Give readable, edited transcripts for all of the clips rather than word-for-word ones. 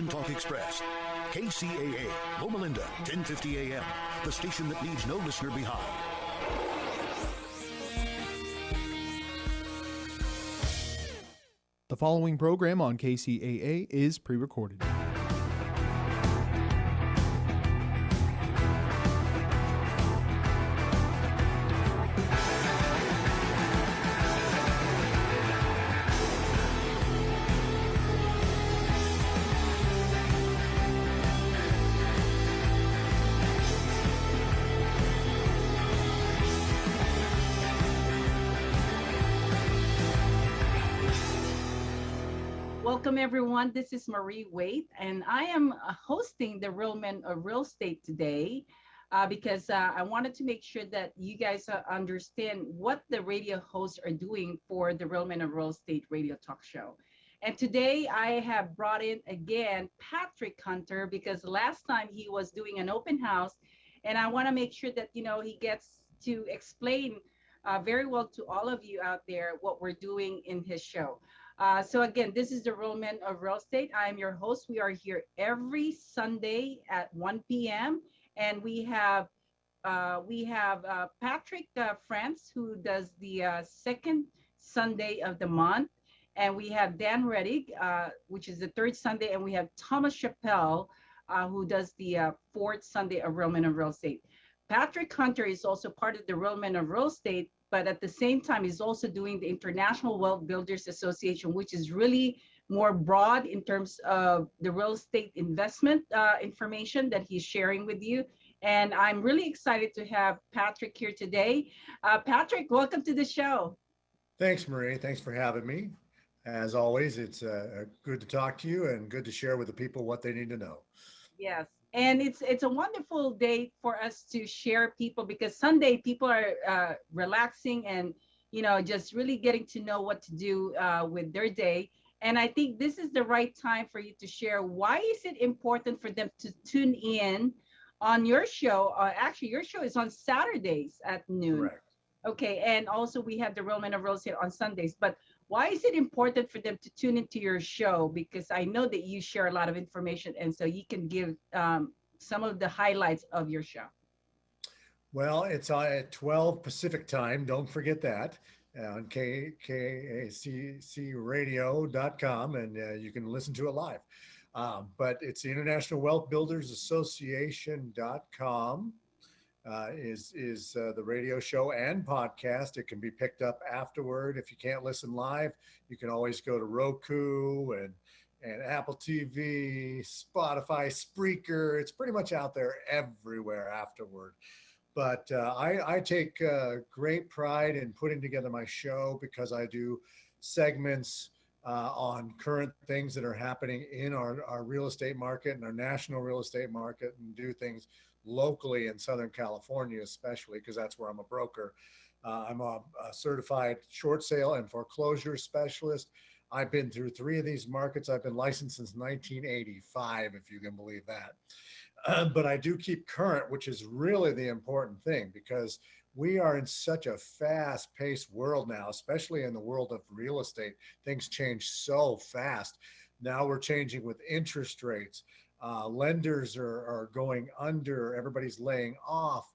Island Talk Express. KCAA, Loma Linda, 1050 AM. The station that leaves no listener behind. The following program on KCAA is pre-recorded. Welcome, everyone. This is Marie Waite, and I am hosting the Real Men of Real Estate today because I wanted to make sure that you guys understand what the radio hosts are doing for the Real Men of Real Estate radio talk show. And today I have brought in again Patrick Hunter because last time he was doing an open house, and I want to make sure that he gets to explain very well to all of you out there what we're doing in his show. So again, this is the Real Men of Real Estate. I am your host. We are here every Sunday at 1 p.m. And we have Patrick France, who does the second Sunday of the month. And we have Dan Reddick, which is the third Sunday. And we have Thomas Chappelle, who does the fourth Sunday of Real Men of Real Estate. Patrick Hunter is also part of the Real Men of Real Estate, but at the same time, he's also doing the International Wealth Builders Association, which is really more broad in terms of the real estate investment information that he's sharing with you. And I'm really excited to have Patrick here today. Patrick, welcome to the show. Thanks, Marie. Thanks for having me. As always, it's good to talk to you and good to share with the people what they need to know. Yes. And it's a wonderful day for us to share people because Sunday people are relaxing and, just really getting to know what to do with their day. And I think this is the right time for you to share why is it important for them to tune in on your show. Actually, your show is on Saturdays at noon. Correct. Okay. And also we have the Real Men of Real Estate on Sundays. But why is it important for them to tune into your show? Because I know that you share a lot of information, and so you can give some of the highlights of your show. Well, it's at 12 Pacific time. Don't forget that on KCACradio.com, and you can listen to it live. But it's the International Wealth Builders Association.com. Is the radio show and podcast. It can be picked up afterward. If you can't listen live, you can always go to Roku and Apple TV, Spotify, Spreaker. It's pretty much out there everywhere afterward. But I take great pride in putting together my show because I do segments on current things that are happening in our real estate market and our national real estate market, and do things locally in Southern California, especially because that's where I'm a broker. I'm a certified short sale and foreclosure specialist. I've been through 3 of these markets. I've been licensed since 1985, if you can believe that. But I do keep current, which is really the important thing because we are in such a fast-paced world now, especially in the world of real estate. Things change so fast. Now we're changing with interest rates. Lenders are going under, everybody's laying off.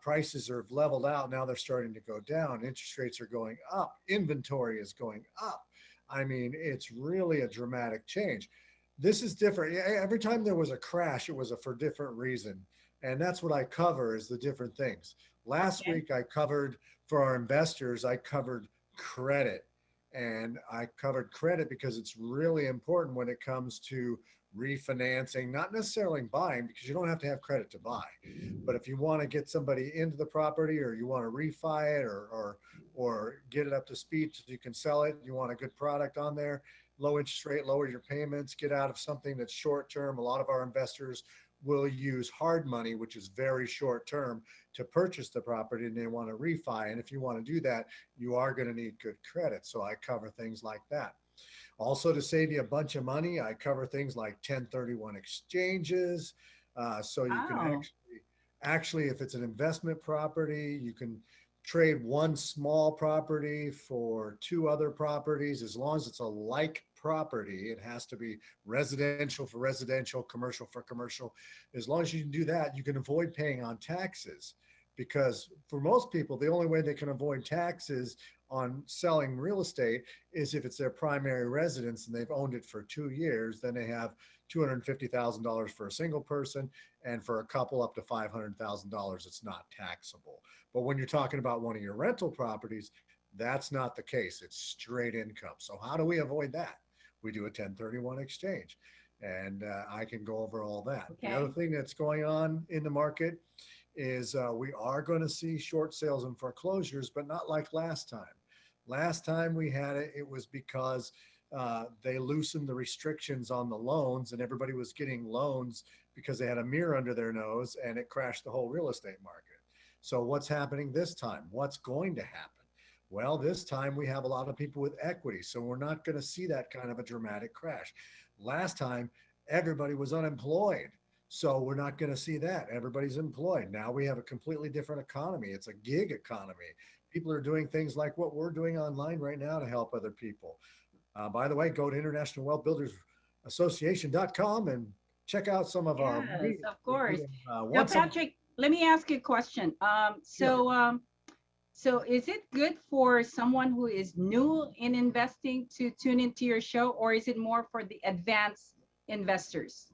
Prices are leveled out. Now they're starting to go down. Interest rates are going up. Inventory is going up. I mean, it's really a dramatic change. This is different. Every time there was a crash, it was for a different reason. And that's what I cover is the different things. Last week, I covered for our investors, I covered credit. And I covered credit because it's really important when it comes to refinancing, not necessarily buying, because you don't have to have credit to buy. But if you want to get somebody into the property, or you want to refi it, or get it up to speed so you can sell it, you want a good product on there, low interest rate, lower your payments, get out of something that's short term. A lot of our investors will use hard money, which is very short term, to purchase the property, and they want to refi. And if you want to do that, you are going to need good credit. So I cover things like that. Also, to save you a bunch of money, I cover things like 1031 exchanges. So you can actually, if it's an investment property, you can trade one small property for 2 other properties as long as it's a like property. It has to be residential for residential, commercial for commercial. As long as you can do that, you can avoid paying on taxes. Because for most people, the only way they can avoid taxes on selling real estate is if it's their primary residence and they've owned it for 2 years. Then they have $250,000 for a single person, and for a couple up to $500,000, it's not taxable. But when you're talking about one of your rental properties, that's not the case. It's straight income. So how do we avoid that? We do a 1031 exchange, and I can go over all that. Okay. The other thing that's going on in the market is we are going to see short sales and foreclosures, but not like last time. Last time we had it, it was because they loosened the restrictions on the loans, and everybody was getting loans because they had a mirror under their nose, and it crashed the whole real estate market. So what's happening this time? What's going to happen? Well, this time we have a lot of people with equity, so we're not going to see that kind of a dramatic crash. Last time, everybody was unemployed, so we're not going to see that. Everybody's employed. Now we have a completely different economy. It's a gig economy. People are doing things like what we're doing online right now to help other people. By the way, go to International Wealth Builders Association.com and check out some of our. Yes, of course. Now, once Patrick, let me ask you a question. So is it good for someone who is new in investing to tune into your show, or is it more for the advanced investors?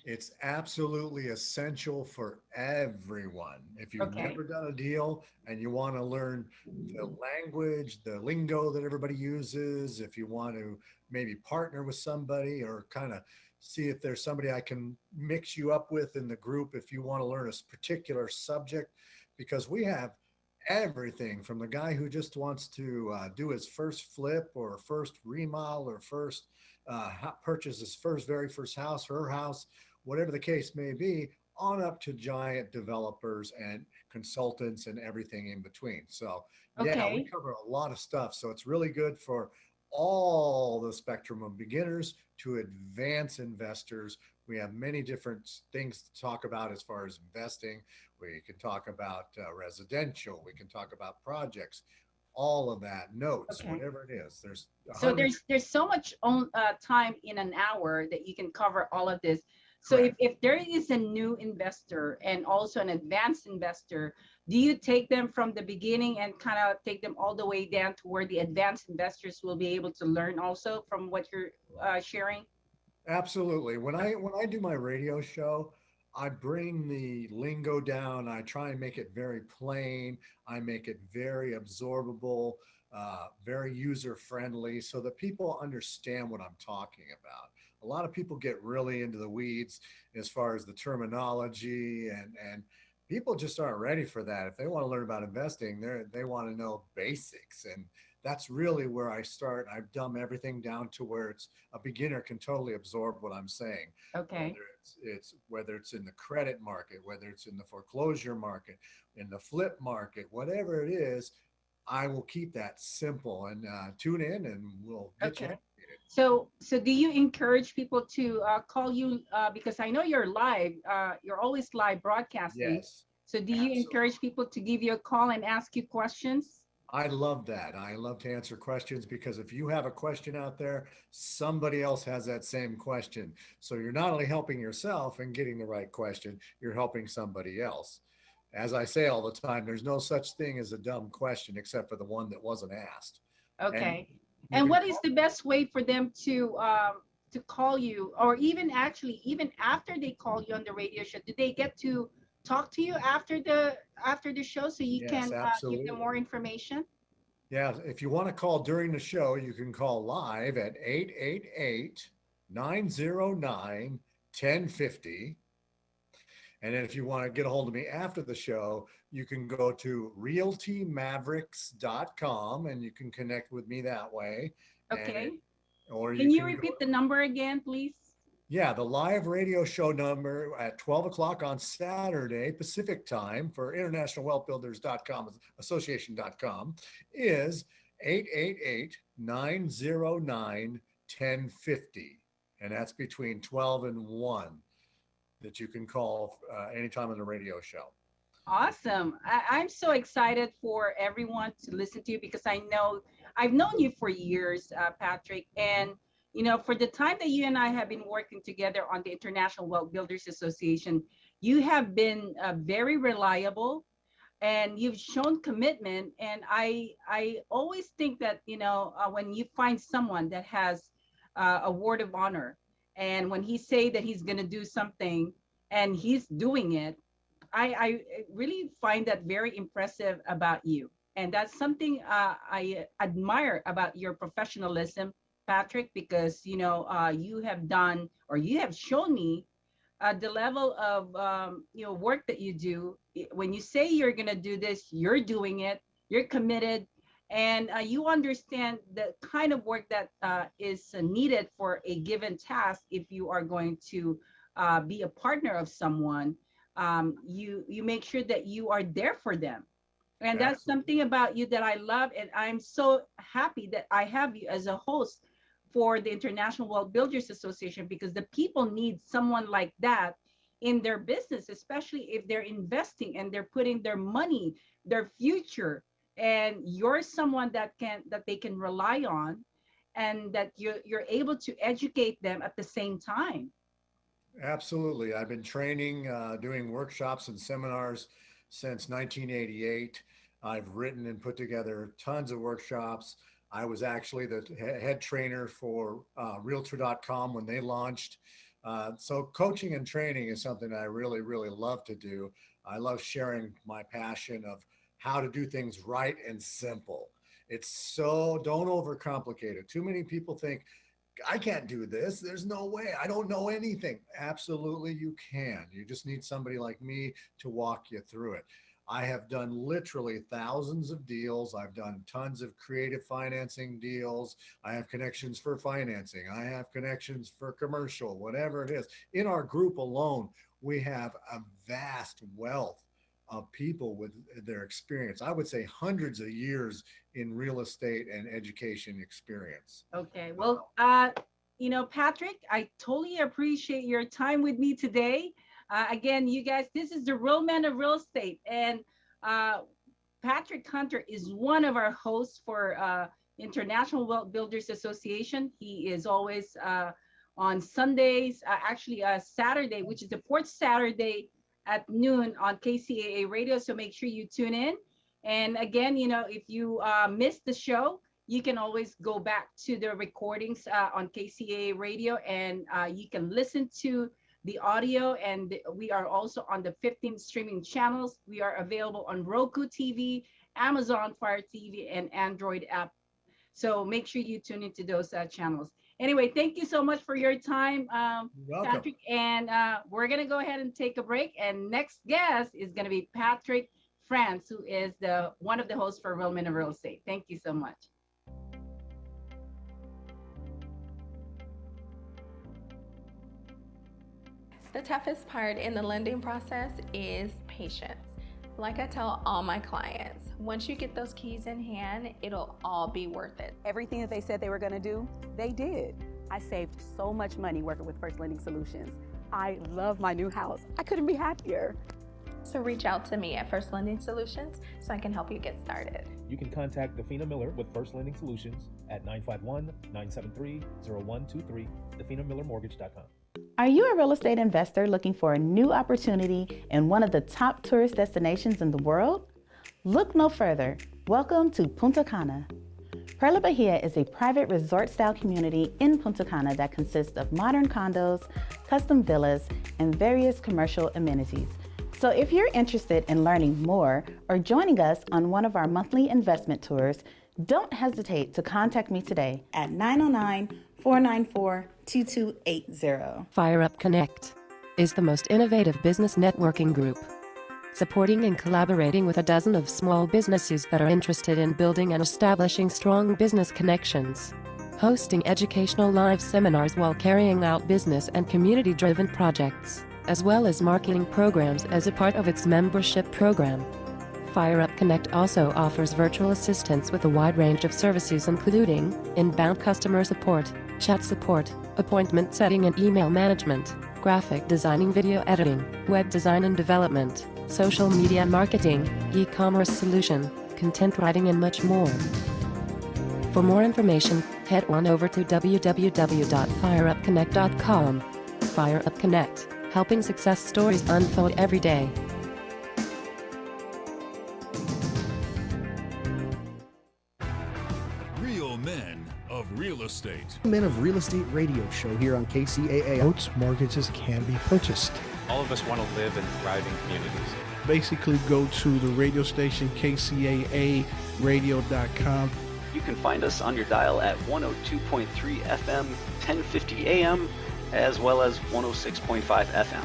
It's absolutely essential for everyone. If you've Okay. never done a deal and you want to learn the language, the lingo that everybody uses, if you want to maybe partner with somebody or kind of see if there's somebody I can mix you up with in the group, if you want to learn a particular subject, because we have everything from the guy who just wants to do his first flip or first remodel or first purchase his very first house, her house, whatever the case may be, on up to giant developers and consultants and everything in between. So yeah, we Okay. cover a lot of stuff. So it's really good for all the spectrum of beginners to advanced investors. We have many different things to talk about as far as investing. We can talk about residential. We can talk about projects, all of that, notes, Okay. whatever it is. There's So 100. there's so much time in an hour that you can cover all of this. So Correct. if there is a new investor and also an advanced investor, do you take them from the beginning and kind of take them all the way down to where the advanced investors will be able to learn also from what you're sharing? Absolutely. When I do my radio show, I bring the lingo down. I try and make it very plain. I make it very absorbable, very user friendly, so that people understand what I'm talking about. A lot of people get really into the weeds as far as the terminology, and people just aren't ready for that. If they want to learn about investing, they want to know basics, and that's really where I start. I dumb everything down to where it's a beginner can totally absorb what I'm saying. Okay. Whether it's in the credit market, whether it's in the foreclosure market, in the flip market, whatever it is, I will keep that simple, and tune in and we'll get you Okay. educated. So do you encourage people to call you because I know you're live, you're always live broadcasting. Yes, So do you absolutely. encourage people to give you a call and ask you questions? I love that. I love to answer questions, because if you have a question out there, somebody else has that same question. So you're not only helping yourself and getting the right question, you're helping somebody else. As I say all the time, there's no such thing as a dumb question except for the one that wasn't asked. And Okay. you And can what is call. the best way for them to call you, or even actually even after they call you on the radio show, do they get to talk to you after the show so you Yes, can give them absolutely. more information? Yeah, if you want to call during the show, you can call live at 888-909-1050. And then if you want to get a hold of me after the show, you can go to realtymavericks.com and you can connect with me that way. And Okay. or you Can you can go, repeat the number again, please? yeah, the live radio show number at 12 o'clock on Saturday, Pacific time, for internationalwealthbuilders.com, association.com, is 888-909-1050. And that's between 12 and 1 that you can call anytime on the radio show. Awesome. I'm so excited for everyone to listen to you because I know I've known you for years, Patrick, and For the time that you and I have been working together on the International Wealth Builders Association, you have been very reliable, and you've shown commitment. And I always think that, when you find someone that has a word of honor, and when he say that he's going to do something and he's doing it, I really find that very impressive about you. And that's something I admire about your professionalism, Patrick, because, you have done, or you have shown me the level of, work that you do. When you say you're going to do this, you're doing it, you're committed, and you understand the kind of work that is needed for a given task. If you are going to be a partner of someone, you make sure that you are there for them. And that's something about you that I love. And I'm so happy that I have you as a host for the International Wealth Builders Association, because the people need someone like that in their business, especially if they're investing and they're putting their money, their future, and you're someone that they can rely on, and that you're able to educate them at the same time. Absolutely. I've been training, doing workshops and seminars since 1988. I've written and put together tons of workshops. I was actually the head trainer for Realtor.com when they launched. So coaching and training is something I really, really love to do. I love sharing my passion of how to do things right and simple. Don't overcomplicate it. Too many people think, I can't do this. There's no way. I don't know anything. Absolutely, you can. You just need somebody like me to walk you through it. I have done literally thousands of deals. I've done tons of creative financing deals. I have connections for financing. I have connections for commercial, whatever it is. In our group alone, we have a vast wealth of people with their experience. I would say hundreds of years in real estate and education experience. Okay. Well, Patrick, I totally appreciate your time with me today. Again, you guys, this is the Real Men of Real Estate, and Patrick Hunter is one of our hosts for International Wealth Builders Association. He is always on Sundays, actually Saturday, which is the fourth Saturday at noon on KCAA radio. So make sure you tune in. And again, if you missed the show, you can always go back to the recordings on KCAA radio, and you can listen to the audio. And we are also on the 15 streaming channels. We are available on Roku TV, Amazon Fire TV, and Android app. So make sure you tune into those channels. Anyway, thank you so much for your time, Patrick. And we're going to go ahead and take a break. And next guest is going to be Patrick France, who is one of the hosts for Real Men of Real Estate. Thank you so much. The toughest part in the lending process is patience. Like I tell all my clients, once you get those keys in hand, it'll all be worth it. Everything that they said they were going to do, they did. I saved so much money working with First Lending Solutions. I love my new house. I couldn't be happier. So reach out to me at First Lending Solutions so I can help you get started. You can contact Defina Miller with First Lending Solutions at 951-973-0123, definamillermortgage.com. Are you a real estate investor looking for a new opportunity in one of the top tourist destinations in the world? Look no further. Welcome to Punta Cana. Perla Bahia is a private resort-style community in Punta Cana that consists of modern condos, custom villas, and various commercial amenities. So if you're interested in learning more or joining us on one of our monthly investment tours, don't hesitate to contact me today at 909-494-2280. Fire Up Connect is the most innovative business networking group, supporting and collaborating with a dozen of small businesses that are interested in building and establishing strong business connections, hosting educational live seminars while carrying out business and community-driven projects, as well as marketing programs as a part of its membership program. Fire Up Connect also offers virtual assistance with a wide range of services including inbound customer support, chat support, appointment setting and email management, graphic designing, video editing, web design and development, social media marketing, e-commerce solution, content writing and much more. For more information, Head on over to www.fireupconnect.com. Fire Up Connect, helping success stories unfold every day. Real Men of Real Estate. Men of Real Estate radio show here on KCAA. Boats, mortgages can be purchased. All of us want to live in thriving communities. Basically, go to the radio station, KCAA radio.com. You can find us on your dial at 102.3 FM, 1050 AM, as well as 106.5 FM.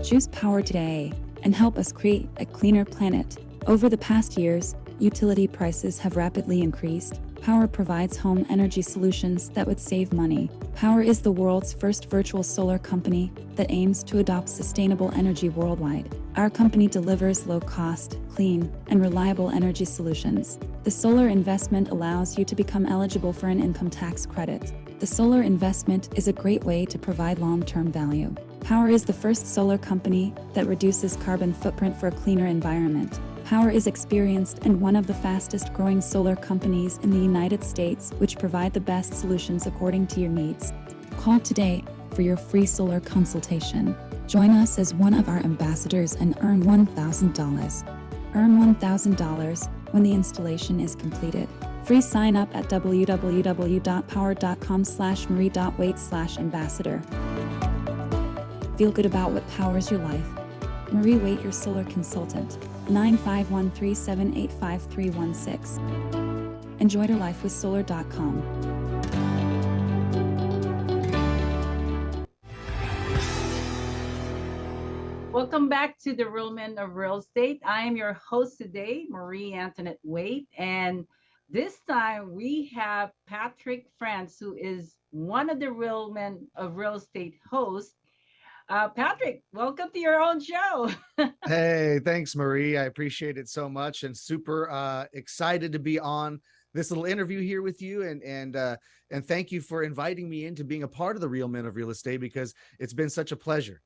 Choose power today and help us create a cleaner planet. Over the past years, utility prices have rapidly increased. Power provides home energy solutions that would save money. Power is the world's first virtual solar company that aims to adopt sustainable energy worldwide. Our company delivers low-cost, clean, and reliable energy solutions. The solar investment allows you to become eligible for an income tax credit. The solar investment is a great way to provide long-term value. Power is the first solar company that reduces carbon footprint for a cleaner environment. Power is experienced and one of the fastest growing solar companies in the United States, which provide the best solutions according to your needs. Call today for your free solar consultation. Join us as one of our ambassadors and earn $1,000. Earn $1,000 when the installation is completed. Free sign up at www.power.com/marie.waite/ambassador. Feel good about what powers your life. Marie Waite, your solar consultant. 95137855316. Enjoy your life with solar.com. Welcome back to the Real Men of Real Estate. I am your host today, Marie Antoinette Waite, and this time we have Patrick France, who is one of the Real Men of Real Estate hosts. Patrick, welcome to your own show. Hey, thanks, Marie. I appreciate it so much, and super excited to be on this little interview here with you. And thank you for inviting me into being a part of the Real Men of Real Estate, because it's been such a pleasure.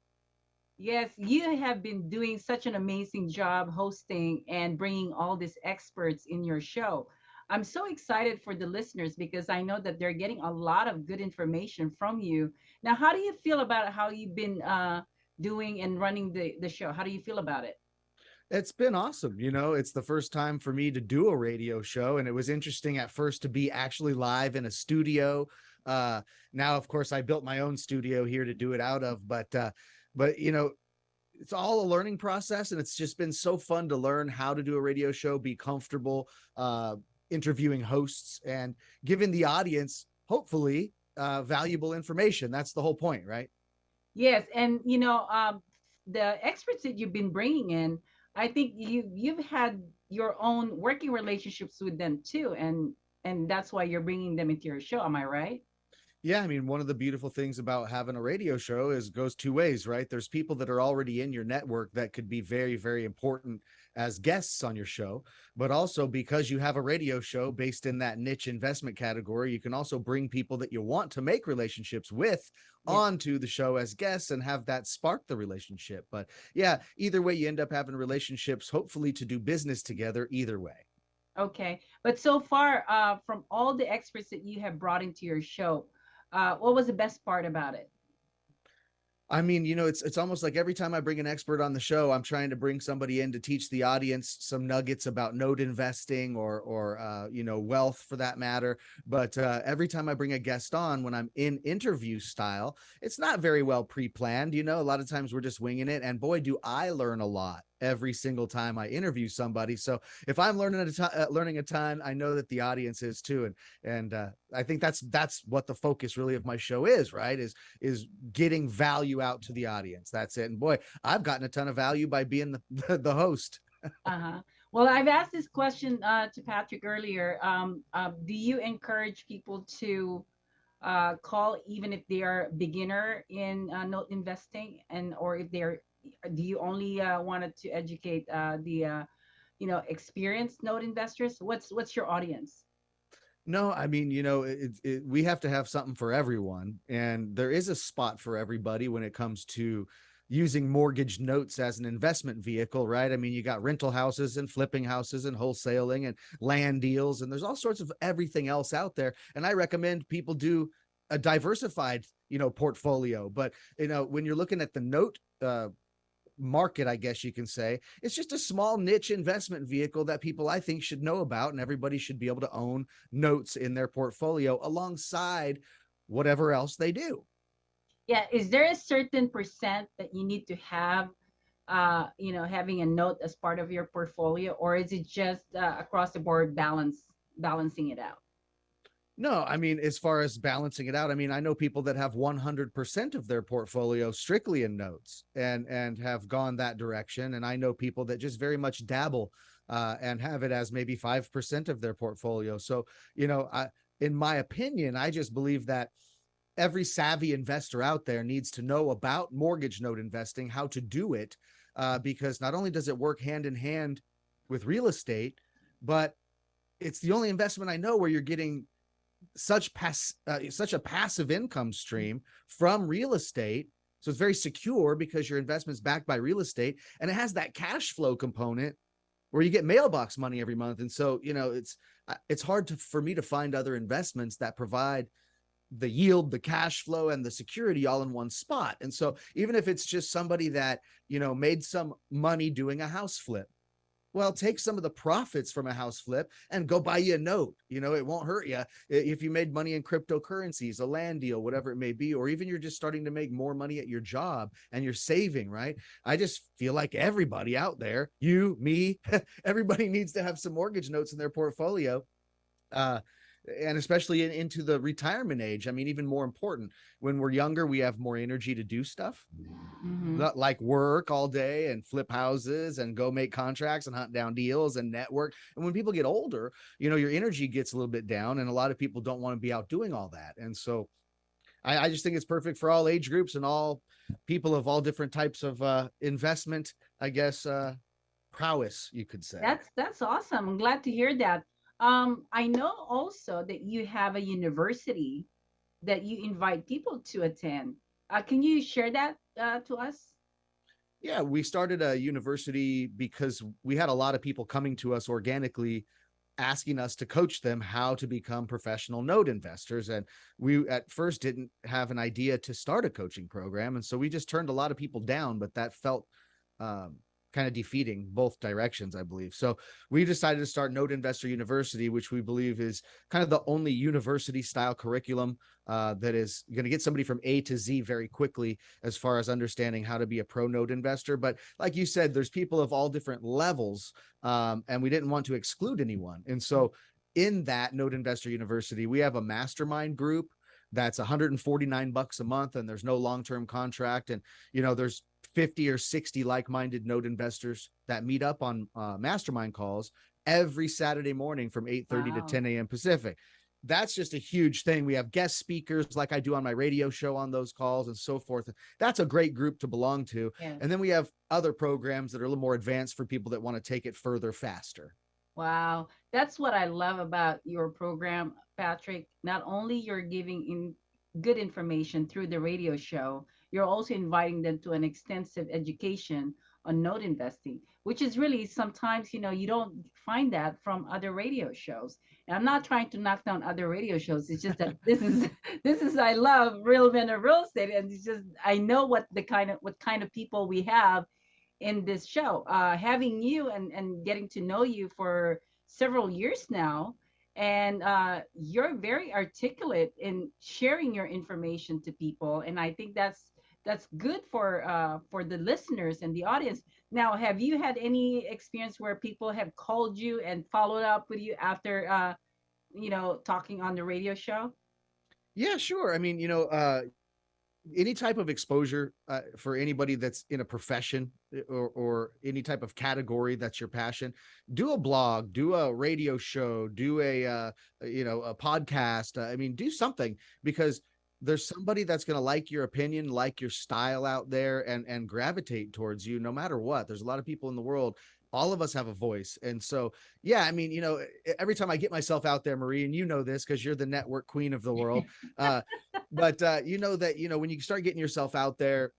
Yes, you have been doing such an amazing job hosting and bringing all these experts in your show. I'm so excited for the listeners because I know that they're getting a lot of good information from you. Now, how do you feel about how you've been doing and running the show? How do you feel about it? It's been awesome. You know, it's the first time for me to do a radio show, and it was interesting at first to be actually live in a studio. Now, of course, I built my own studio here to do it out of, but you know, it's all a learning process, and it's just been so fun to learn how to do a radio show, be comfortable, interviewing hosts and giving the audience, hopefully, valuable information. That's the whole point, right? Yes. And, you know, the experts that you've been bringing in, I think you've had your own working relationships with them too. And that's why you're bringing them into your show. Am I right? Yeah, I mean, one of the beautiful things about having a radio show is goes two ways, right? There's people that are already in your network that could be very, very important as guests on your show, but also because you have a radio show based in that niche investment category, you can also bring people that you want to make relationships with onto the show as guests and have that spark the relationship. But yeah, either way, you end up having relationships, hopefully to do business together either way. Okay. But so far, from all the experts that you have brought into your show, what was the best part about it? I mean, you know, it's almost like every time I bring an expert on the show, I'm trying to bring somebody in to teach the audience some nuggets about note investing or you know, wealth for that matter. But every time I bring a guest on, when I'm in interview style, it's not very well pre-planned. You know, a lot of times we're just winging it, and boy, do I learn a lot every single time I interview somebody. So if I'm learning a ton, I know that the audience is too. And I think that's what the focus really of my show is, right? Is getting value out to the audience. That's it. And boy, I've gotten a ton of value by being the host. Well, I've asked this question to Patrick earlier. Do you encourage people to call even if they are beginner in note investing, or if do you only wanted to educate the you know, experienced note investors? What's your audience? No, I mean, you know, we have to have something for everyone, and there is a spot for everybody when it comes to using mortgage notes as an investment vehicle, right? I mean, you got rental houses and flipping houses and wholesaling and land deals, and there's all sorts of everything else out there. And I recommend people do a diversified, portfolio. But, when you're looking at the note market, I guess you can say, it's just a small niche investment vehicle that people, I think, should know about, and everybody should be able to own notes in their portfolio alongside whatever else they do. Yeah, is there a certain percent that you need to have, having a note as part of your portfolio, or is it just across the board balancing it out? No, I mean, as far as balancing it out, I mean, I know people that have 100% of their portfolio strictly in notes and have gone that direction. And I know people that just very much dabble and have it as maybe 5% of their portfolio. So, in my opinion, I just believe that every savvy investor out there needs to know about mortgage note investing, how to do it, because not only does it work hand in hand with real estate, but it's the only investment I know where you're getting such a passive income stream from real estate. So it's very secure because your investment's backed by real estate, and it has that cash flow component where you get mailbox money every month. And so, it's hard for me to find other investments that provide the yield, the cash flow, and the security all in one spot. And so even if it's just somebody that, made some money doing a house flip, well, take some of the profits from a house flip and go buy you a note. It won't hurt you if you made money in cryptocurrencies, a land deal, whatever it may be, or even you're just starting to make more money at your job and you're saving, right? I just feel like everybody out there, you, me, everybody needs to have some mortgage notes in their portfolio. And especially into the retirement age. I mean, even more important, when we're younger, we have more energy to do stuff, like work all day and flip houses and go make contracts and hunt down deals and network. And when people get older, your energy gets a little bit down, and a lot of people don't want to be out doing all that. And so I just think it's perfect for all age groups and all people of all different types of investment, I guess, prowess, you could say. That's awesome. I'm glad to hear that. I know also that you have a university that you invite people to attend. Can you share that to us? Yeah, we started a university because we had a lot of people coming to us organically asking us to coach them how to become professional note investors. And we at first didn't have an idea to start a coaching program. And so we just turned a lot of people down, but that felt kind of defeating both directions, I believe. So we decided to start Note Investor University, which we believe is kind of the only university style curriculum that is going to get somebody from A to Z very quickly as far as understanding how to be a pro note investor. But like you said, there's people of all different levels, and we didn't want to exclude anyone. And so in that Note Investor University, we have a mastermind group that's $149 a month, and there's no long-term contract. And, there's 50 or 60 like-minded note investors that meet up on mastermind calls every Saturday morning from 8:30 to 10 a.m. Pacific. That's just a huge thing. We have guest speakers like I do on my radio show on those calls and so forth. That's a great group to belong to. Yeah. And then we have other programs that are a little more advanced for people that want to take it further faster. Wow. That's what I love about your program, Patrick. Not only you're giving good information through the radio show, you're also inviting them to an extensive education on note investing, which is really sometimes, you don't find that from other radio shows. And I'm not trying to knock down other radio shows. It's just that this is I love Real Men of Real Estate, and it's just I know what kind of people we have in this show. Having you and getting to know you for several years now. And you're very articulate in sharing your information to people, and I think that's good for the listeners and the audience. Now, have you had any experience where people have called you and followed up with you after talking on the radio show? Yeah, sure. I mean, any type of exposure for anybody that's in a profession or any type of category that's your passion, do a blog, do a radio show, do a podcast. I mean, do something, because there's somebody that's going to like your opinion, like your style out there, and gravitate towards you no matter what. There's a lot of people in the world. All of us have a voice. And so, yeah, I mean, every time I get myself out there, Marie, and you know this because you're the network queen of the world, but you know that, when you start getting yourself out there,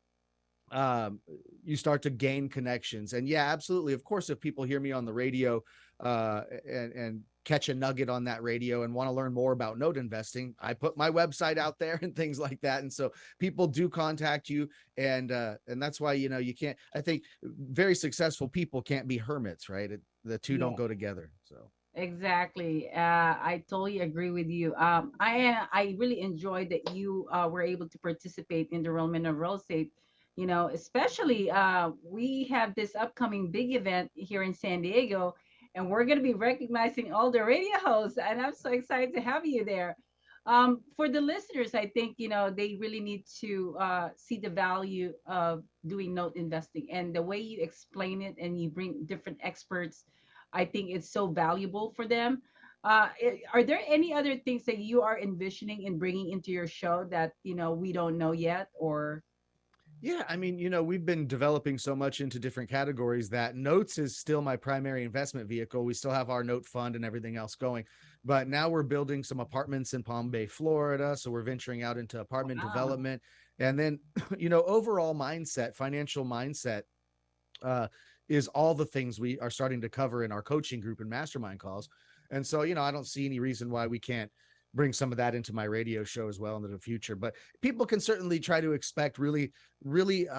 you start to gain connections. And yeah, absolutely. Of course, if people hear me on the radio and catch a nugget on that radio and want to learn more about note investing, I put my website out there and things like that. And so people do contact you. And that's why, you can't, I think very successful people can't be hermits, right? The two don't go together. So. Exactly. I totally agree with you. I really enjoyed that you were able to participate in the Realm of Real Estate. Especially we have this upcoming big event here in San Diego, and we're going to be recognizing all the radio hosts, and I'm so excited to have you there. For the listeners, I think they really need to see the value of doing note investing, and the way you explain it, and you bring different experts. I think it's so valuable for them. Are there any other things that you are envisioning in bringing into your show that we don't know yet, or? Yeah, I mean, we've been developing so much into different categories that notes is still my primary investment vehicle. We still have our note fund and everything else going, but now we're building some apartments in Palm Bay, Florida. So we're venturing out into apartment development, and then, overall mindset, financial mindset, is all the things we are starting to cover in our coaching group and mastermind calls. And so, I don't see any reason why we can't bring some of that into my radio show as well into the future. But people can certainly try to expect really, really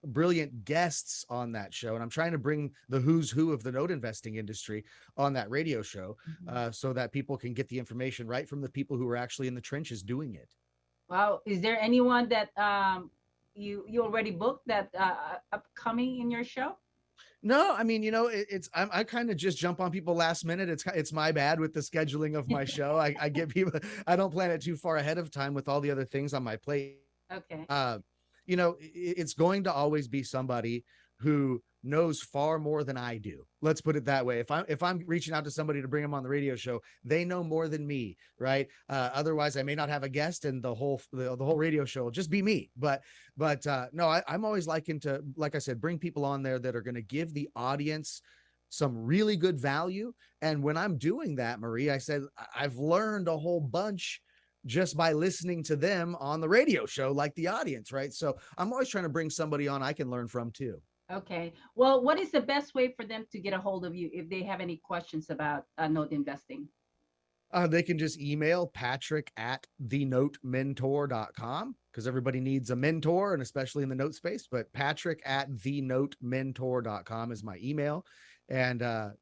brilliant guests on that show. And I'm trying to bring the who's who of the note investing industry on that radio show, so that people can get the information right from the people who are actually in the trenches doing it. Wow. Is there anyone that you already booked that upcoming in your show? No, I mean, I kind of just jump on people last minute. It's my bad with the scheduling of my show. I get people, I don't plan it too far ahead of time with all the other things on my plate. Okay. It's going to always be somebody who knows far more than I do. Let's put it that way. If I'm reaching out to somebody to bring them on the radio show, they know more than me, right? Otherwise, I may not have a guest, and the whole radio show will just be me. But no, I'm always liking to, like I said, bring people on there that are going to give the audience some really good value. And when I'm doing that, Marie, I said I've learned a whole bunch just by listening to them on the radio show, like the audience, right? So I'm always trying to bring somebody on I can learn from too. Okay. Well, what is the best way for them to get a hold of you if they have any questions about note investing? They can just email patrick@thenotementor.com, because everybody needs a mentor, and especially in the note space. But patrick@thenotementor.com is my email. And, I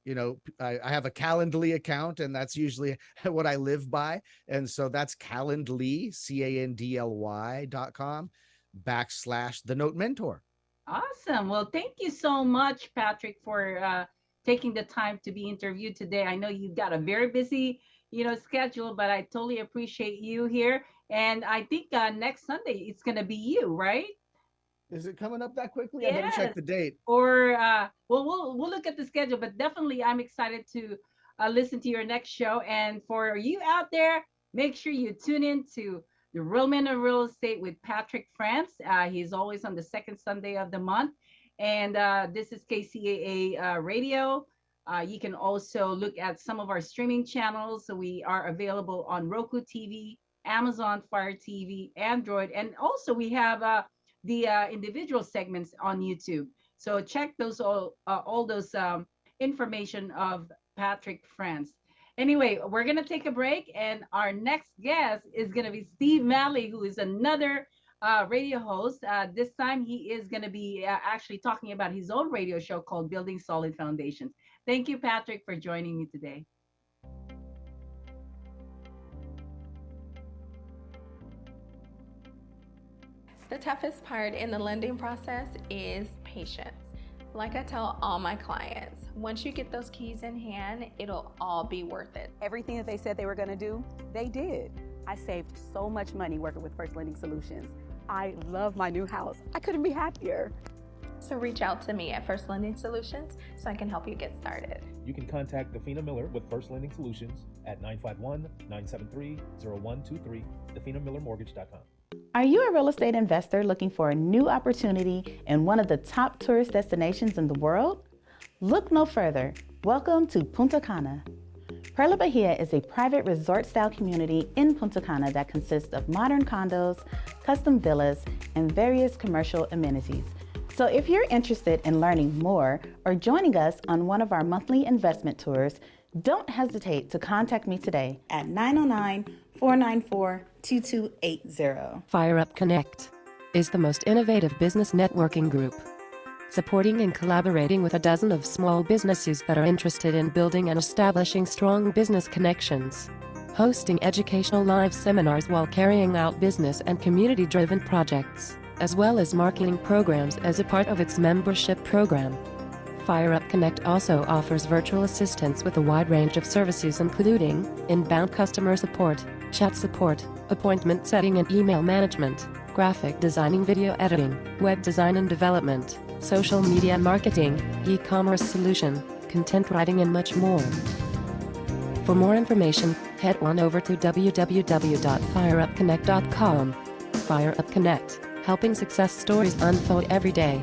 have a Calendly account, and that's usually what I live by. And so that's Calendly, CANDLY.com/the-note-mentor. Awesome. Well, thank you so much, Patrick, for taking the time to be interviewed today. I know you've got a very busy, schedule, but I totally appreciate you here. And I think next Sunday it's going to be you, right? Is it coming up that quickly? Yes. I better check the date. Or we'll look at the schedule, but definitely I'm excited to listen to your next show. And for you out there, make sure you tune in to the Real Men of Real Estate with Patrick France. He's always on the second Sunday of the month. And this is KCAA Radio. You can also look at some of our streaming channels. So we are available on Roku TV, Amazon Fire TV, Android. And also we have the individual segments on YouTube. So check those all those information of Patrick France. Anyway, we're going to take a break, and our next guest is going to be Steve Malley, who is another radio host. This time he is going to be actually talking about his own radio show called Building Solid Foundations. Thank you, Patrick, for joining me today. The toughest part in the lending process is patience. Like I tell all my clients, once you get those keys in hand, it'll all be worth it. Everything that they said they were going to do, they did. I saved so much money working with First Lending Solutions. I love my new house. I couldn't be happier. So reach out to me at First Lending Solutions so I can help you get started. You can contact Dafina Miller with First Lending Solutions at 951-973-0123, DafinaMillerMortgage.com. Are you a real estate investor looking for a new opportunity in one of the top tourist destinations in the world? Look no further. Welcome to Punta Cana. Perla Bahia is a private resort-style community in Punta Cana that consists of modern condos, custom villas, and various commercial amenities. So if you're interested in learning more or joining us on one of our monthly investment tours, don't hesitate to contact me today at 909-494-2280. Fire Up Connect is the most innovative business networking group, supporting and collaborating with a dozen of small businesses that are interested in building and establishing strong business connections, hosting educational live seminars while carrying out business and community-driven projects, as well as marketing programs as a part of its membership program. Fire Up Connect also offers virtual assistance with a wide range of services including inbound customer support, chat support, appointment setting and email management, graphic designing, video editing, web design and development, social media marketing, e-commerce solution, content writing and much more. For more information, head on over to www.fireupconnect.com. Fire Up Connect, helping success stories unfold every day.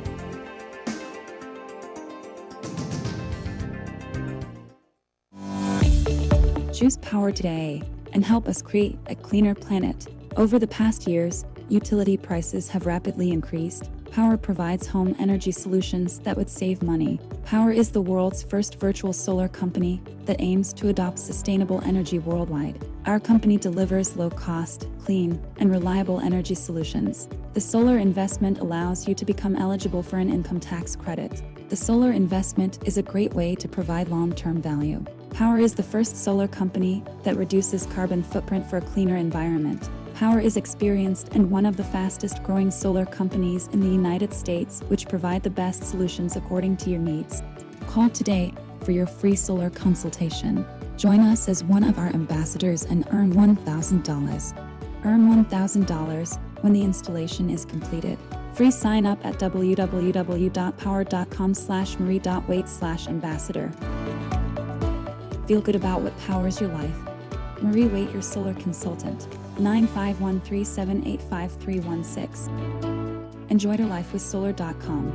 Choose power today and help us create a cleaner planet. Over the past years, utility prices have rapidly increased. Power provides home energy solutions that would save money. Power is the world's first virtual solar company that aims to adopt sustainable energy worldwide. Our company delivers low-cost, clean, and reliable energy solutions. The solar investment allows you to become eligible for an income tax credit. The solar investment is a great way to provide long-term value. Power is the first solar company that reduces carbon footprint for a cleaner environment. Power is experienced and one of the fastest growing solar companies in the United States, which provide the best solutions according to your needs. Call today for your free solar consultation. Join us as one of our ambassadors and earn $1,000. Earn $1,000 when the installation is completed. Free sign up at www.power.com/marie.waite/ambassador. Feel good about what powers your life. Marie Waite, your solar consultant. 95137853316. Enjoy your life with solar.com.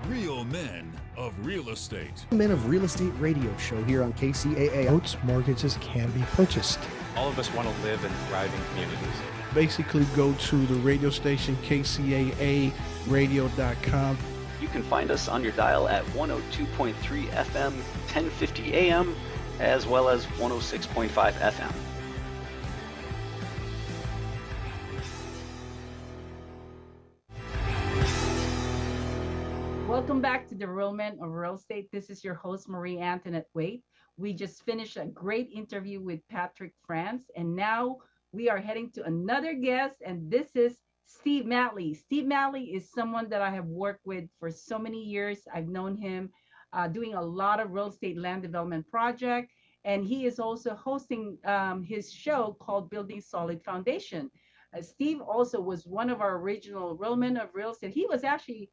Real Men of Real Estate. Men of Real Estate radio show here on KCAA. Boats, mortgages can be purchased. All of us want to live in thriving communities. Basically, go to the radio station KCAA radio.com. You can find us on your dial at 102.3 FM, 1050 AM, as well as 106.5 FM. Welcome back to the Real Men of Real Estate. This is your host, Marie Antoinette Waite. We just finished a great interview with Patrick France, and now we are heading to another guest, and this is Steve Matley. Steve Matley is someone that I have worked with for so many years. I've known him doing a lot of real estate land development project, and he is also hosting his show called Building Solid Foundation. Steve also was one of our original Real Men of Real Estate. He was actually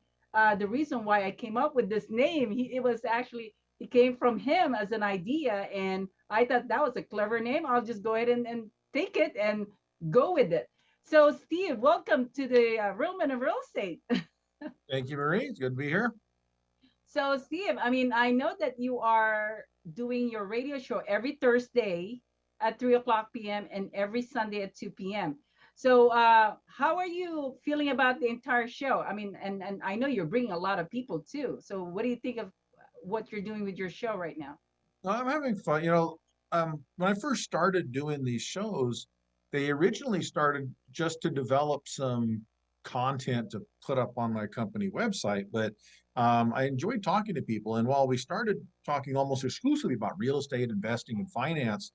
the reason why I came up with this name. It came from him as an idea, and I thought that was a clever name. I'll just go ahead and take it and go with it. So, Steve, welcome to the Real Men of Real Estate. Thank you, Marie. It's good to be here. So, Steve, I mean, I know that you are doing your radio show every Thursday at 3:00 p.m. and every Sunday at 2 p.m. So, how are you feeling about the entire show? I mean, and I know you're bringing a lot of people too. So, what do you think of what you're doing with your show right now? I'm having fun. When I first started doing these shows, they originally started just to develop some content to put up on my company website, but I enjoyed talking to people. And while we started talking almost exclusively about real estate, investing, and finance,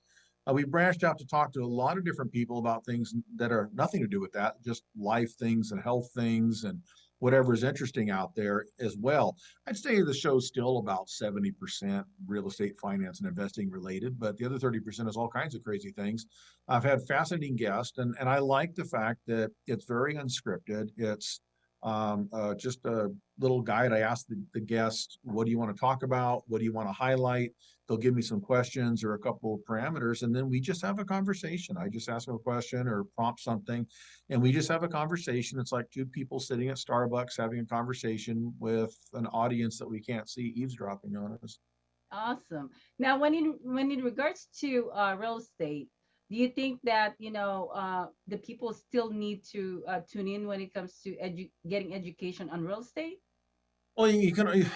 we branched out to talk to a lot of different people about things that are nothing to do with that, just life things and health things and whatever is interesting out there as well. I'd say the show's still about 70% real estate, finance, and investing related, but the other 30% is all kinds of crazy things. I've had fascinating guests, and I like the fact that it's very unscripted. It's just a little guide. I ask the guests, what do you want to talk about? What do you want to highlight? They'll give me some questions or a couple of parameters, and then we just have a conversation. I just ask them a question or prompt something, and we just have a conversation. It's like two people sitting at Starbucks having a conversation with an audience that we can't see eavesdropping on us. Awesome. Now, when in regards to real estate, Do you think that, the people still need to tune in when it comes to getting education on real estate? Well, you can,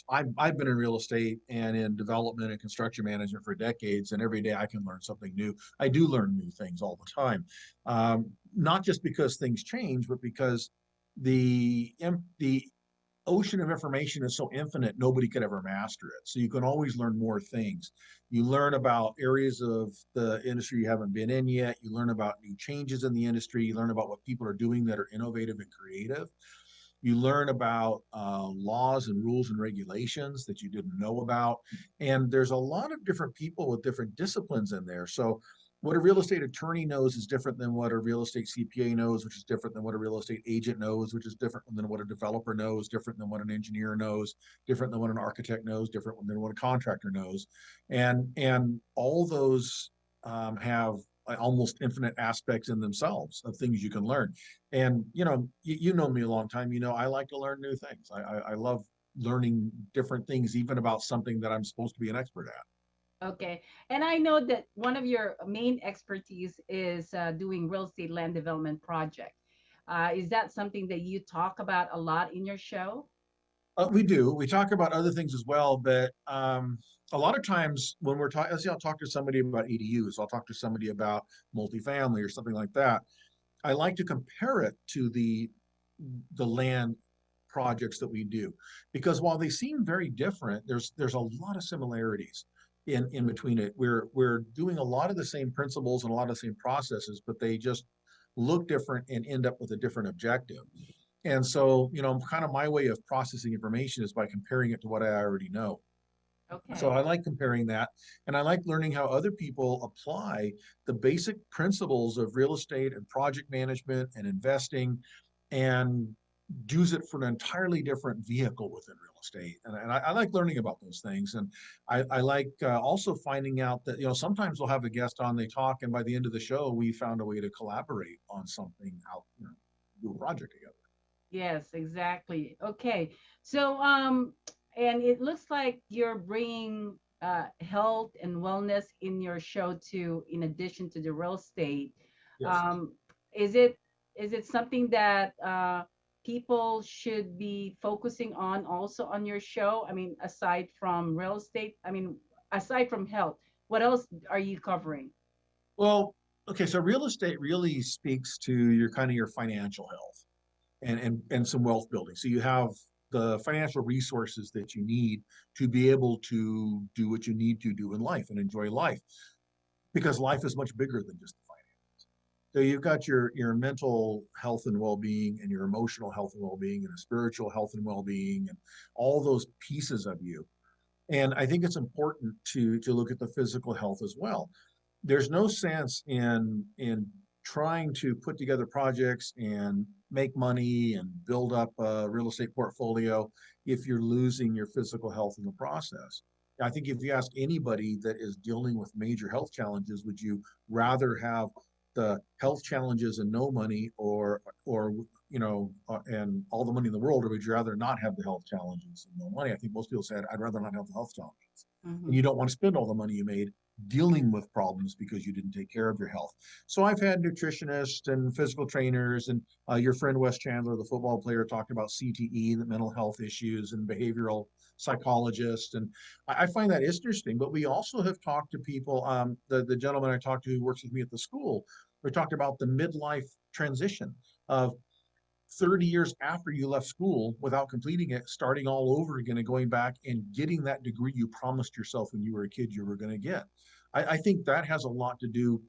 I've been in real estate and in development and construction management for decades, and every day I can learn something new. I do learn new things all the time. Not just because things change, but because the ocean of information is so infinite, nobody could ever master it. So you can always learn more things. You learn about areas of the industry you haven't been in yet. You learn about new changes in the industry. You learn about what people are doing that are innovative and creative. You learn about laws and rules and regulations that you didn't know about. And there's a lot of different people with different disciplines in there. So what a real estate attorney knows is different than what a real estate CPA knows, which is different than what a real estate agent knows, which is different than what a developer knows, different than what an engineer knows, different than what an architect knows, different than what a contractor knows. And all those have almost infinite aspects in themselves of things you can learn. And you know me a long time. I like to learn new things. I love learning different things, even about something that I'm supposed to be an expert at. Okay. And I know that one of your main expertise is doing real estate land development project. Is that something that you talk about a lot in your show? We do. We talk about other things as well, but a lot of times when we're talking, let's say I'll talk to somebody about ADUs, I'll talk to somebody about multifamily or something like that. I like to compare it to the land projects that we do, because while they seem very different, there's a lot of similarities in between it. We're doing a lot of the same principles and a lot of the same processes, but they just look different and end up with a different objective. And so, kind of my way of processing information is by comparing it to what I already know. Okay. So I like comparing that, and I like learning how other people apply the basic principles of real estate and project management and investing, and use it for an entirely different vehicle within real estate. And I like learning about those things. And I like also finding out that, sometimes we'll have a guest on, they talk, and by the end of the show, we found a way to collaborate on something out, do a project together. Yes, exactly. Okay. So, and it looks like you're bringing health and wellness in your show too, in addition to the real estate. Yes. Is it something that people should be focusing on also on your show? I mean, aside from real estate, aside from health, what else are you covering? Well, okay, so real estate really speaks to your financial health and some wealth building. So you have the financial resources that you need to be able to do what you need to do in life and enjoy life, because life is much bigger than just the finances. So you've got your mental health and well-being, and your emotional health and well-being, and a spiritual health and well-being, and all those pieces of you. And I think it's important to look at the physical health as well. There's no sense in trying to put together projects and make money and build up a real estate portfolio if you're losing your physical health in the process. I think if you ask anybody that is dealing with major health challenges, would you rather have the health challenges and no money, or and all the money in the world, or would you rather not have the health challenges and no money? I think most people said, I'd rather not have the health challenges. Mm-hmm. And you don't want to spend all the money you made dealing with problems because you didn't take care of your health. So I've had nutritionists and physical trainers, and your friend Wes Chandler, the football player, talked about CTE, the mental health issues, and behavioral psychologists. And I find that interesting. But we also have talked to people, the gentleman I talked to who works with me at the school, we talked about the midlife transition of 30 years after you left school without completing it, starting all over again and going back and getting that degree you promised yourself when you were a kid you were going to get. I think that has a lot to do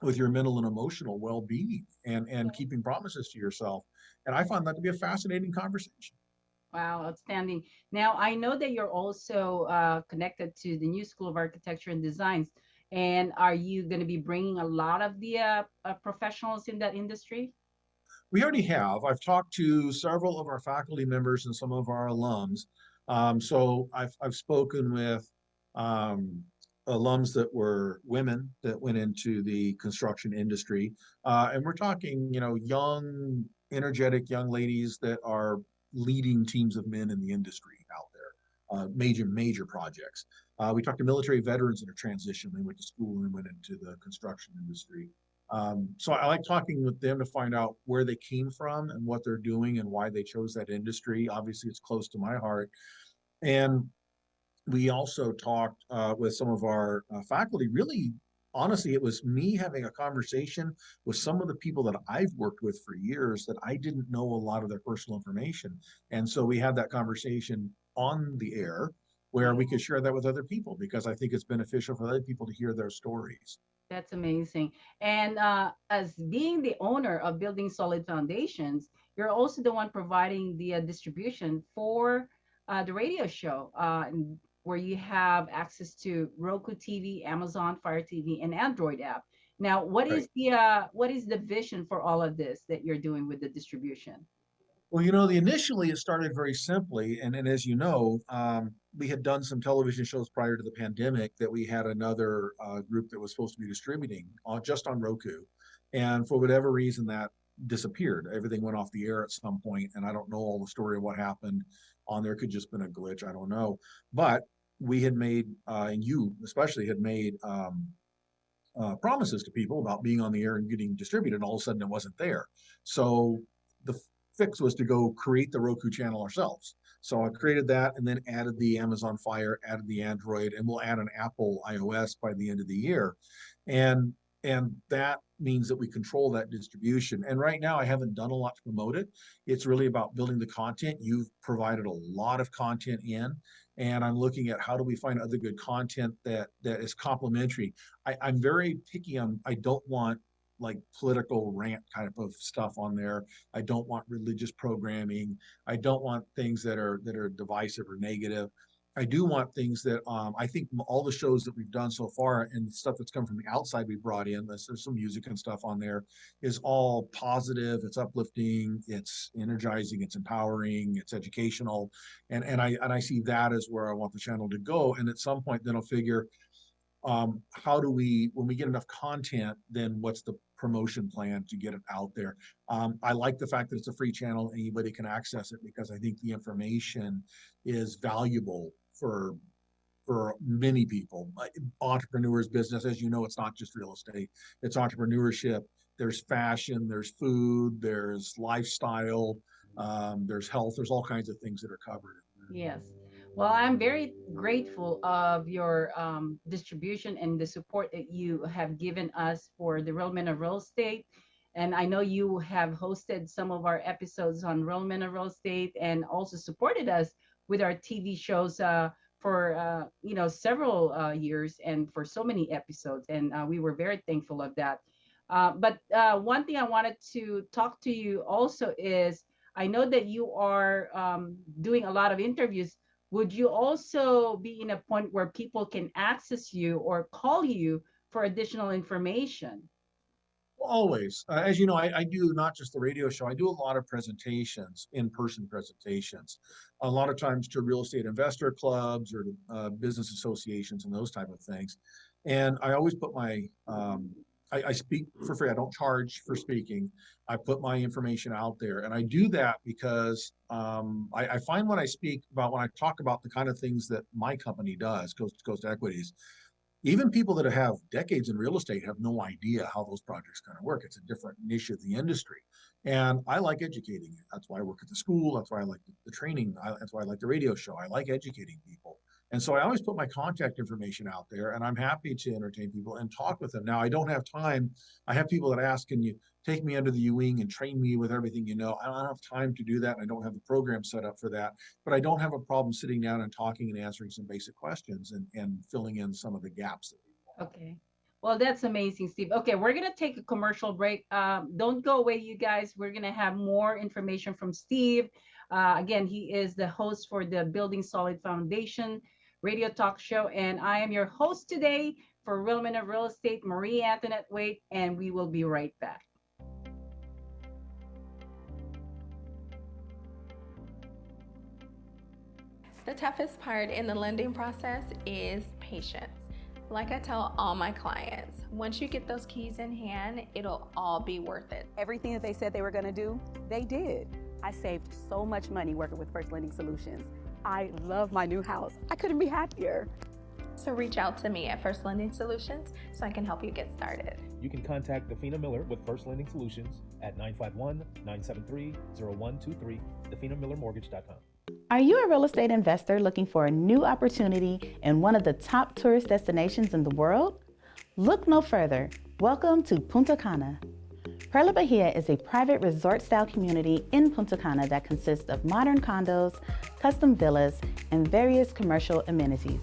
with your mental and emotional well-being and keeping promises to yourself. And I found that to be a fascinating conversation. Wow, outstanding. Now, I know that you're also connected to the New School of Architecture and Designs. And are you going to be bringing a lot of the professionals in that industry? We already have. I've talked to several of our faculty members and some of our alums. So I've spoken with alums that were women that went into the construction industry. And we're talking, young, energetic young ladies that are leading teams of men in the industry out there, major projects. We talked to military veterans that are transitioning. They went to school and went into the construction industry. So I like talking with them to find out where they came from and what they're doing and why they chose that industry. Obviously, it's close to my heart. And we also talked with some of our faculty. Really, honestly, it was me having a conversation with some of the people that I've worked with for years that I didn't know a lot of their personal information. And so we had that conversation on the air where we could share that with other people, because I think it's beneficial for other people to hear their stories. That's amazing. And as being the owner of Building Solid Foundations, you're also the one providing the distribution for the radio show, where you have access to Roku TV, Amazon Fire TV, and Android app. Now, what is the vision for all of this that you're doing with the distribution? Well, initially it started very simply, and as you know, we had done some television shows prior to the pandemic that we had another group that was supposed to be distributing just on Roku, and for whatever reason that disappeared. Everything went off the air at some point, and I don't know all the story of what happened on there. Could just been a glitch, I don't know. But we had made, and you especially had made promises to people about being on the air and getting distributed, and all of a sudden it wasn't there. So the fix was to go create the Roku channel ourselves. So I created that and then added the Amazon Fire, added the Android, and we'll add an Apple iOS by the end of the year. And that means that we control that distribution. And right now I haven't done a lot to promote it. It's really about building the content. You've provided a lot of content in, and I'm looking at how do we find other good content that is complementary. I'm very picky on, I don't want like political rant type of stuff on there. I don't want religious programming. I don't want things that are divisive or negative. I do want things that I think all the shows that we've done so far and the stuff that's come from the outside we brought in, there's some music and stuff on there, is all positive, it's uplifting, it's energizing, it's empowering, it's educational. And I see that as where I want the channel to go. And at some point then I'll figure, how do we, when we get enough content, then what's the promotion plan to get it out there? I like the fact that it's a free channel, anybody can access it, because I think the information is valuable for many people. Entrepreneurs, business, as you know, it's not just real estate, it's entrepreneurship. There's fashion, there's food, there's lifestyle, there's health, there's all kinds of things that are covered. Yes. Well, I'm very grateful of your distribution and the support that you have given us for the Real Men of Real Estate. And I know you have hosted some of our episodes on Real Men of Real Estate and also supported us with our TV shows for several years and for so many episodes. And we were very thankful of that. But one thing I wanted to talk to you also is, I know that you are doing a lot of interviews. Would you also be in a point where people can access you or call you for additional information? Always. As you know, I do not just the radio show, I do a lot of presentations, in-person presentations, a lot of times to real estate investor clubs or business associations and those type of things. And I always put my, I speak for free. I don't charge for speaking. I put my information out there, and I do that because I find when I speak about, when I talk about the kind of things that my company does, Coast to Coast Equities, even people that have decades in real estate have no idea how those projects kind of work. It's a different niche of the industry. And I like educating it. That's why I work at the school. That's why I like the training. That's why I like the radio show. I like educating people. And so I always put my contact information out there, and I'm happy to entertain people and talk with them. Now, I don't have time. I have people that ask, can you take me under the wing and train me with everything you know? I don't have time to do that. And I don't have the program set up for that. But I don't have a problem sitting down and talking and answering some basic questions and filling in some of the gaps. Okay. Well, that's amazing, Steve. Okay, we're going to take a commercial break. Don't go away, you guys. We're going to have more information from Steve. Again, he is the host for the Building Solid Foundation radio talk show. And I am your host today for Real Men of Real Estate, Marie Antoinette Waite, and we will be right back. The toughest part in the lending process is patience. Like I tell all my clients, once you get those keys in hand, it'll all be worth it. Everything that they said they were going to do, they did. I saved so much money working with First Lending Solutions. I love my new house. I couldn't be happier. So reach out to me at First Lending Solutions so I can help you get started. You can contact Defina Miller with First Lending Solutions at 951-973-0123, definamillermortgage.com. Are you a real estate investor looking for a new opportunity in one of the top tourist destinations in the world? Look no further. Welcome to Punta Cana. Perla Bahia is a private resort-style community in Punta Cana that consists of modern condos, custom villas, and various commercial amenities.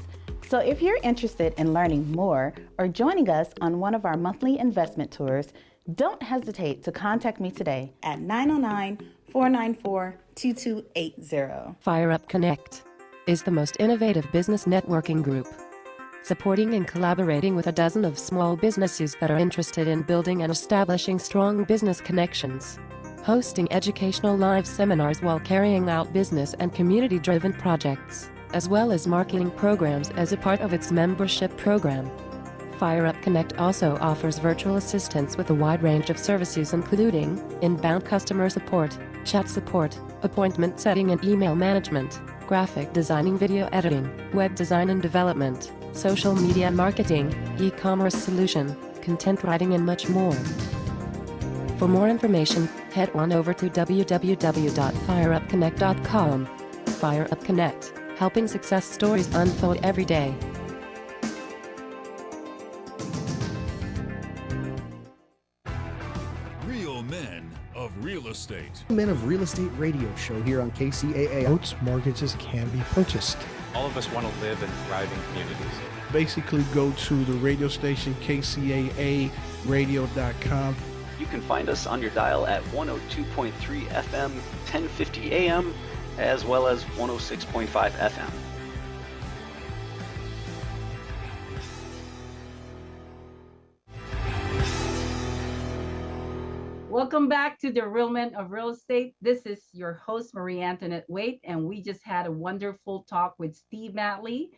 So if you're interested in learning more or joining us on one of our monthly investment tours, don't hesitate to contact me today at 909-494-2280. Fire Up Connect is the most innovative business networking group, supporting and collaborating with a dozen of small businesses that are interested in building and establishing strong business connections, hosting educational live seminars while carrying out business and community-driven projects, as well as marketing programs as a part of its membership program. Fire Up Connect also offers virtual assistance with a wide range of services including inbound customer support, chat support, appointment setting and email management, graphic designing, video editing, web design and development, social media marketing, e-commerce solution, content writing and much more. For more information, head on over to www.fireupconnect.com. Fire Up Connect, helping success stories unfold every day. Real Men of Real Estate. Men of Real Estate radio show here on KCAA. Boats, mortgages can be purchased. All of us want to live in thriving communities. Basically, go to the radio station, KCAA radio.com. You can find us on your dial at 102.3 FM, 1050 AM, as well as 106.5 FM. Welcome back to the Real Men of Real Estate. This is your host, Marie Antoinette Waite, and we just had a wonderful talk with Steve Matley,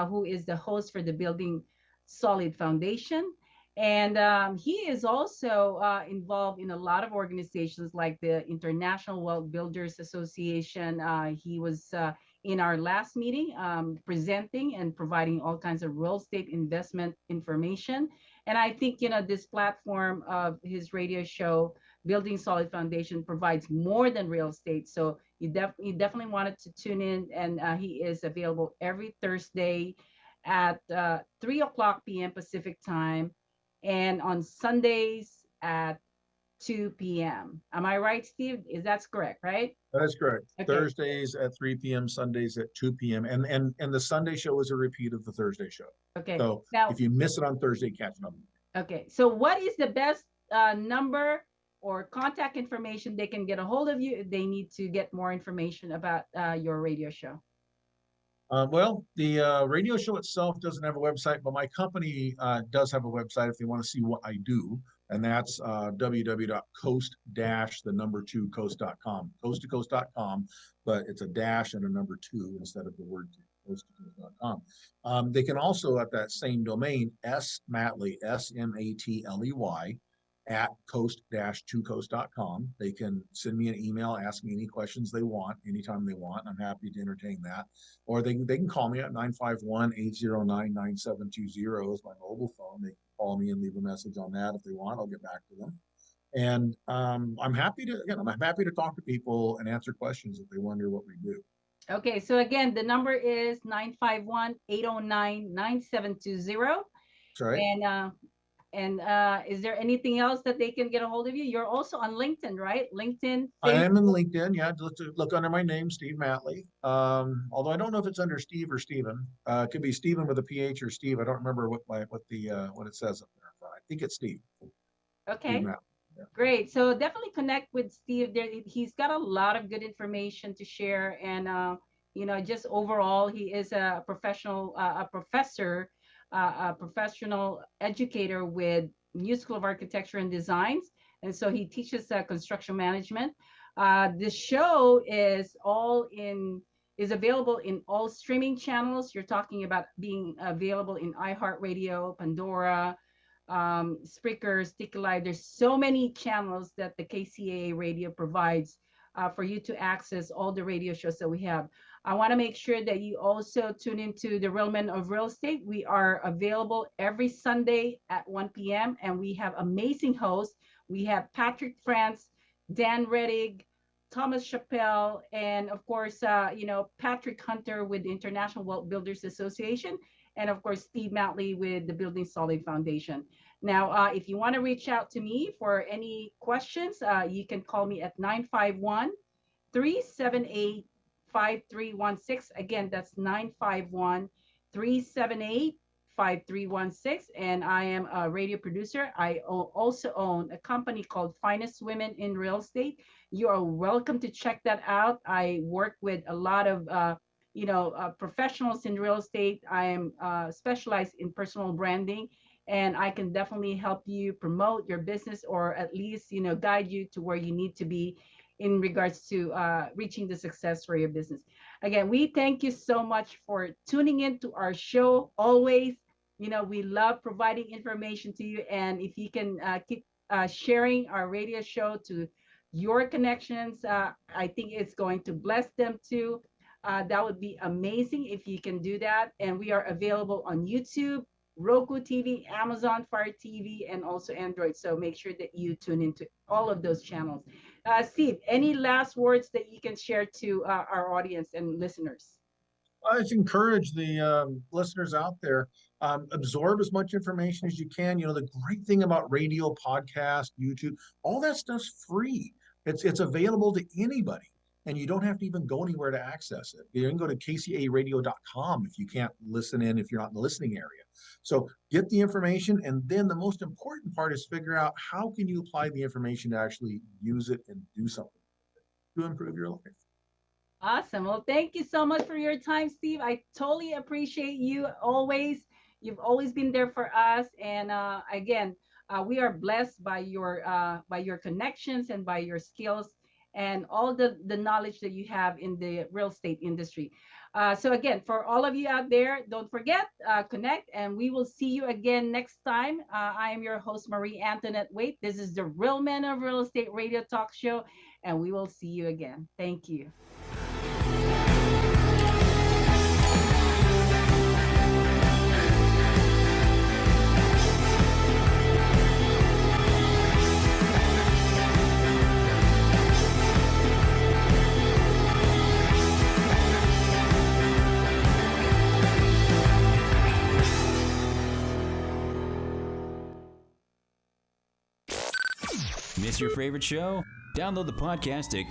who is the host for the Building Solid Foundation. And he is also involved in a lot of organizations like the International Wealth Builders Association. He was in our last meeting presenting and providing all kinds of real estate investment information. And I think, this platform of his radio show, Building Solid Foundation, provides more than real estate. So you definitely wanted to tune in, and he is available every Thursday at 3:00 p.m. Pacific time, and on Sundays at 2 p.m. Am I right, Steve? That's correct, right? That is correct. Okay. Thursdays at 3 p.m., Sundays at 2 p.m. And the Sunday show is a repeat of the Thursday show. Okay. So now, if you miss it on Thursday, catch it on. Okay. So what is the best number or contact information they can get a hold of you if they need to get more information about your radio show? Well, the radio show itself doesn't have a website, but my company does have a website if they want to see what I do. And that's www.coast-coast.com, coast-to-coast.com, but it's a dash and a number 2 instead of the word coast-to-coast.com. They can also, at that same domain, Matley, SMATLEY, at coast-2coast.com. They can send me an email, ask me any questions they want, anytime they want. I'm happy to entertain that. Or they can call me at 951-809-9720 is my mobile phone. They can call me and leave a message on that if they want. I'll get back to them. And I'm happy to talk to people and answer questions if they wonder what we do. Okay, so again, the number is 951-809-9720. That's right. And is there anything else that they can get a hold of you? You're also on LinkedIn, right? LinkedIn. Facebook. I am in LinkedIn. Yeah, look under my name, Steve Matley. Although I don't know if it's under Steve or Steven. It could be Steven with a PH or Steve. I don't remember what it says up there. But I think it's Steve. Okay. Steve Matley. Yeah. Great. So definitely connect with Steve. He's got a lot of good information to share, and just overall, he is a professional, a professor. A professional educator with New School of Architecture and Designs, and so he teaches construction management. The show is available in all streaming channels. You're talking about being available in iHeartRadio, Pandora, Spreaker, Sticky Live. There's so many channels that the KCAA radio provides for you to access all the radio shows that we have. I want to make sure that you also tune into the Real Men of Real Estate. We are available every Sunday at 1 p.m. and we have amazing hosts. We have Patrick France, Dan Reddig, Thomas Chappelle, and of course, Patrick Hunter with the International Wealth Builders Association, and of course, Steve Matley with the Building Solid Foundation. Now, if you want to reach out to me for any questions, you can call me at 951 378 5316. Again, that's 951 378 5316. And I am a radio producer. I also own a company called Finest Women in Real Estate. You are welcome to check that out. I work with a lot of professionals in real estate. I am specialized in personal branding, and I can definitely help you promote your business, or at least guide you to where you need to be in regards to reaching the success for your business. Again, we thank you so much for tuning in to our show. Always, we love providing information to you, and if you can keep sharing our radio show to your connections, I think it's going to bless them too. That would be amazing if you can do that. And we are available on YouTube, Roku TV, Amazon Fire TV, and also Android. So make sure that you tune into all of those channels. Steve, any last words that you can share to our audience and listeners? I just encourage the listeners out there, absorb as much information as you can. The great thing about radio, podcast, YouTube, all that stuff's free. It's available to anybody, and you don't have to even go anywhere to access it. You can go to kcaaradio.com if you can't listen in, if you're not in the listening area. So get the information, and then the most important part is figure out how can you apply the information to actually use it and do something to improve your life. Awesome. Well, thank you so much for your time, Steve. I totally appreciate you always. You've always been there for us. And again, we are blessed by your connections and by your skills and all the knowledge that you have in the real estate industry. So again, for all of you out there, don't forget, connect, and we will see you again next time. I am your host, Marie Antoinette Waite. This is the Real Men of Real Estate Radio Talk Show, and we will see you again. Thank you. Miss your favorite show? Download the podcast at